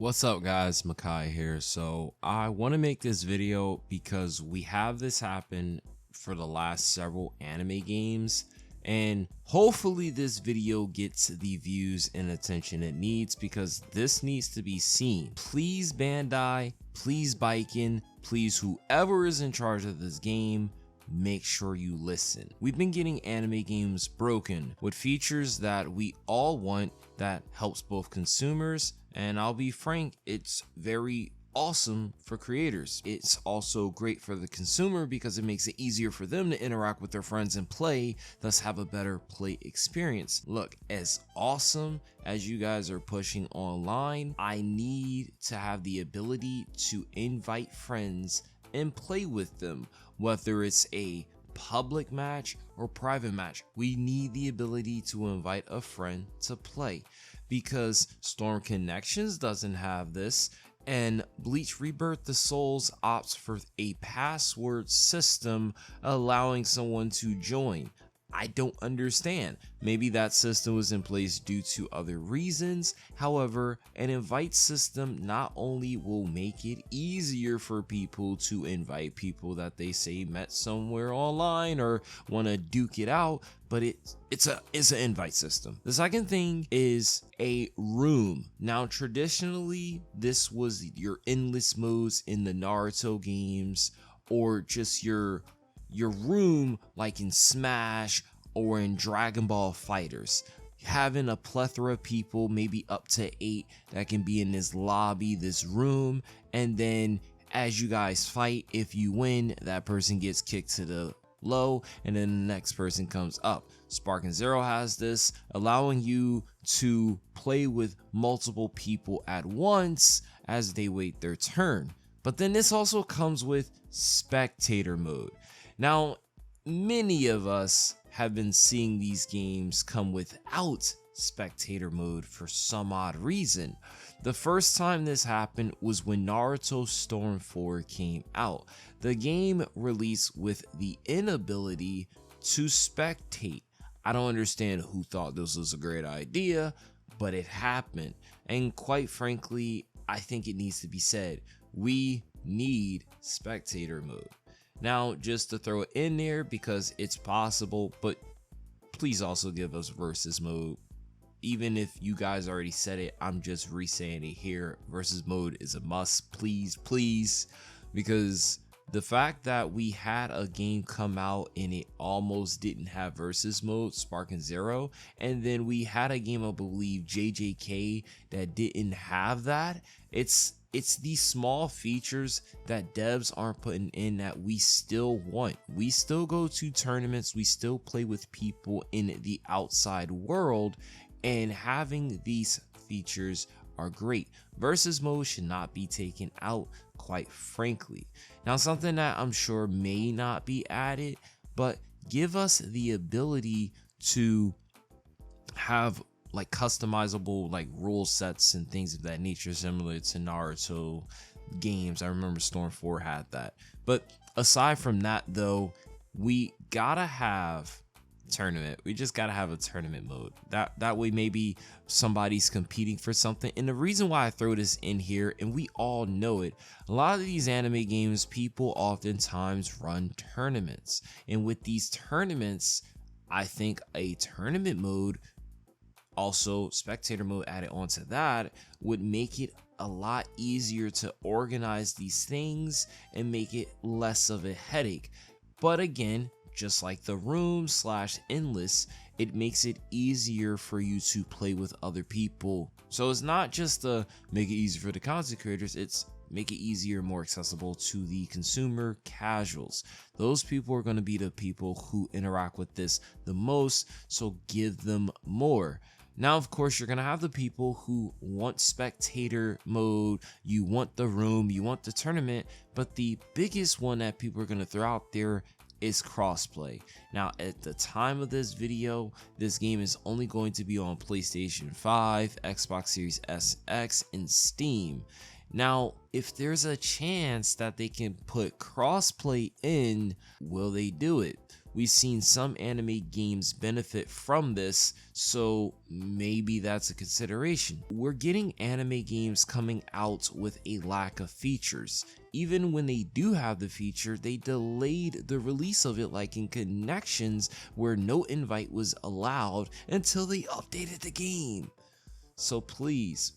What's up guys, Makai here. So I want to make this video because we have this happen for the last several anime games, and hopefully this video gets the views and attention it needs because this needs to be seen. Please Bandai, please byking, please whoever is in charge of this game, make sure you listen. We've been getting anime games broken with features that we all want that helps both consumers, and I'll be frank, it's very awesome for creators. It's also great for the consumer because it makes it easier for them to interact with their friends and play, thus have a better play experience. Look, as awesome as you guys are pushing online, I need to have the ability to invite friends and play with them, whether it's a public match or private match. We need the ability to invite a friend to play because Storm Connections doesn't have this, and Bleach Rebirth the Souls opts for a password system allowing someone to join. I don't understand. Maybe that system was in place due to other reasons. However, an invite system not only will make it easier for people to invite people that they say met somewhere online or want to duke it out, but it's an invite system. The second thing is a room. Now, traditionally, this was your endless modes in the Naruto games, or just your room like in Smash or in Dragon Ball Fighters. Having a plethora of people, maybe up to 8, that can be in this lobby, this room, and then as you guys fight, if you win, that person gets kicked to the low and then the next person comes up. Sparking Zero has this, allowing you to play with multiple people at once as they wait their turn. But then this also comes with spectator mode. Now, many of us have been seeing these games come without spectator mode for some odd reason. The first time this happened was when Naruto Storm 4 came out. The game released with the inability to spectate. I don't understand who thought this was a great idea, but it happened. And quite frankly, I think it needs to be said, we need spectator mode. Now, just to throw it in there because it's possible, but please also give us versus mode. Even if you guys already said it, I'm just re-saying it here. Versus mode is a must, please, because the fact that we had a game come out and it almost didn't have versus mode, Sparking Zero, and then we had a game, I believe JJK, that didn't have that. It's these small features that devs aren't putting in that we still want. We still go to tournaments, we still play with people in the outside world, and having these features are great. Versus mode should not be taken out, quite frankly. Now, something that I'm sure may not be added, but give us the ability to have like customizable like rule sets and things of that nature, similar to Naruto games. I remember Storm 4 had that. But aside from that though, we gotta have tournament. We just gotta have a tournament mode. That way maybe somebody's competing for something. And the reason why I throw this in here, and we all know it, a lot of these anime games, people oftentimes run tournaments. And with these tournaments, I think a tournament mode, also spectator mode added onto that, would make it a lot easier to organize these things and make it less of a headache. But again, just like the room / endless, it makes it easier for you to play with other people. So it's not just to make it easier for the content creators, it's make it easier, more accessible to the consumer casuals. Those people are going to be the people who interact with this the most, so give them more. Now, of course, you're going to have the people who want spectator mode, you want the room, you want the tournament, but the biggest one that people are going to throw out there is crossplay. Now, at the time of this video, this game is only going to be on PlayStation 5, Xbox Series SX, and Steam. Now, if there's a chance that they can put crossplay in, will they do it? we've seen some anime games benefit from this, so maybe that's a consideration. We're getting anime games coming out with a lack of features. Even when they do have the feature, they delayed the release of it, like in Connections, where no invite was allowed until they updated the game. So please,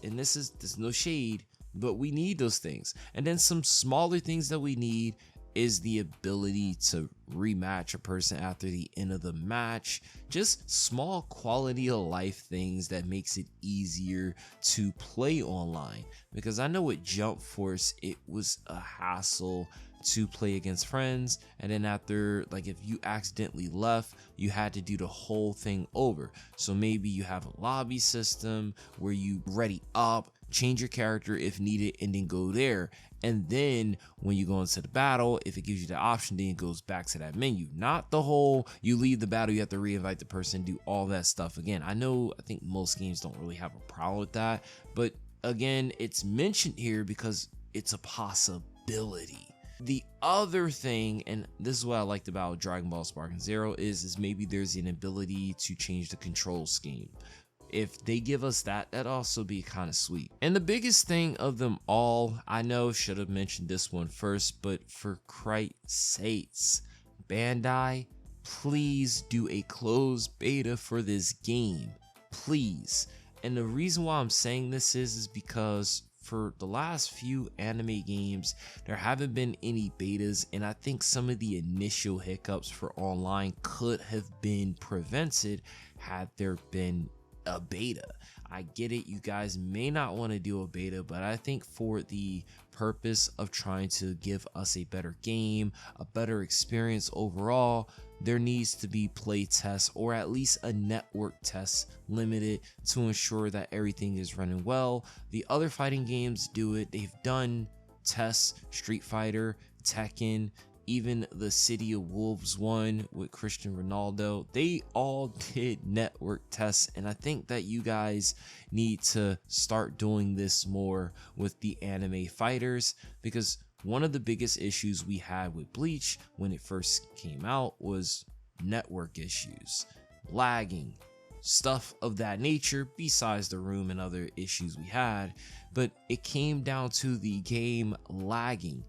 and there's no shade, but we need those things. And then some smaller things that we need is the ability to rematch a person after the end of the match. Just small quality of life things that makes it easier to play online. Because I know with Jump Force, it was a hassle to play against friends, and then after, like, if you accidentally left, you had to do the whole thing over. So maybe you have a lobby system where you ready up, change your character if needed, and then go there. And then when you go into the battle, if it gives you the option, then it goes back to that menu. Not the whole, you leave the battle, you have to reinvite the person, do all that stuff again. I think most games don't really have a problem with that, but again, it's mentioned here because it's a possibility. The other thing, and this is what I liked about Dragon Ball Sparking Zero, is maybe there's an ability to change the control scheme. If they give us that, that'd also be kind of sweet. And the biggest thing of them all, I know should have mentioned this one first, but for Christ's sakes, Bandai, please do a closed beta for this game, please. And the reason why I'm saying this is because for the last few anime games, there haven't been any betas, and I think some of the initial hiccups for online could have been prevented had there been a beta. I get it, you guys may not want to do a beta, but I think for the purpose of trying to give us a better game, a better experience overall, there needs to be play tests, or at least a network test limited, to ensure that everything is running well. The other fighting games do it. They've done tests, Street Fighter, Tekken, even the City of Wolves one with Cristiano Ronaldo. They all did network tests, and I think that you guys need to start doing this more with the anime fighters, because one of the biggest issues we had with Bleach when it first came out was network issues, lagging, stuff of that nature, besides the room and other issues we had. But it came down to the game lagging.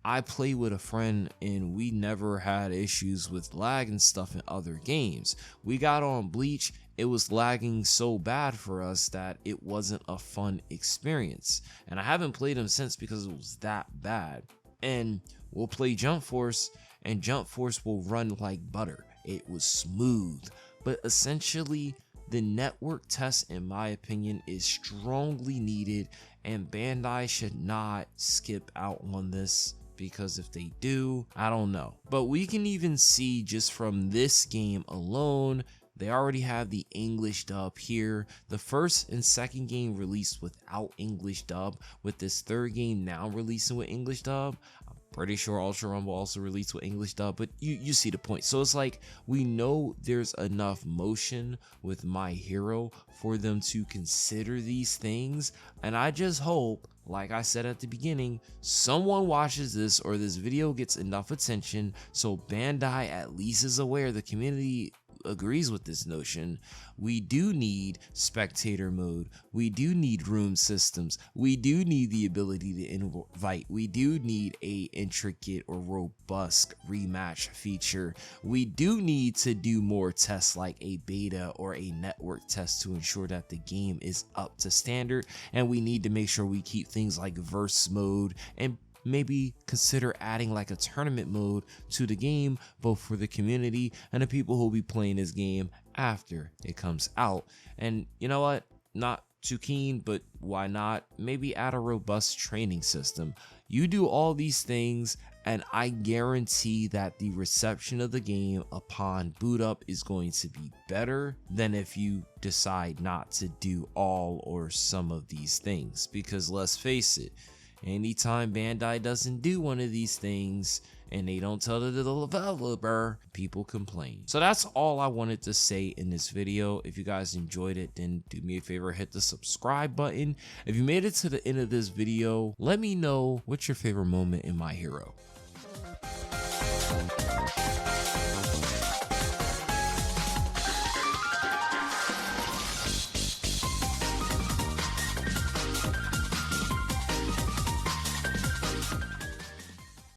I play with a friend and we never had issues with lag and stuff in other games. We got on Bleach, it was lagging so bad for us that it wasn't a fun experience. And I haven't played them since because it was that bad. And we'll play Jump Force, and Jump Force will run like butter. It was smooth. But essentially, the network test, in my opinion, is strongly needed, and Bandai should not skip out on this. Because if they do, I don't know. But we can even see just from this game alone, they already have the English dub here. The first and second game released without English dub, with this third game now releasing with English dub. I'm pretty sure Ultra Rumble also released with English dub, but you see the point. So it's like, we know there's enough motion with My Hero for them to consider these things, and I just hope, like I said at the beginning, someone watches this or this video gets enough attention so Bandai at least is aware, the community agrees with this notion. We do need spectator mode, we do need room systems, we do need the ability to invite, we do need a intricate or robust rematch feature, we do need to do more tests like a beta or a network test to ensure that the game is up to standard, and we need to make sure we keep things like verse mode, and maybe consider adding like a tournament mode to the game, both for the community and the people who will be playing this game after it comes out. And you know what, not too keen, but why not maybe add a robust training system? You do all these things, and I guarantee that the reception of the game upon boot up is going to be better than if you decide not to do all or some of these things. Because let's face it, anytime Bandai doesn't do one of these things and they don't tell the developer, people complain. So that's all I wanted to say in this video. If you guys enjoyed it, then do me a favor, hit the subscribe button. If you made it to the end of this video, let me know what's your favorite moment in My Hero.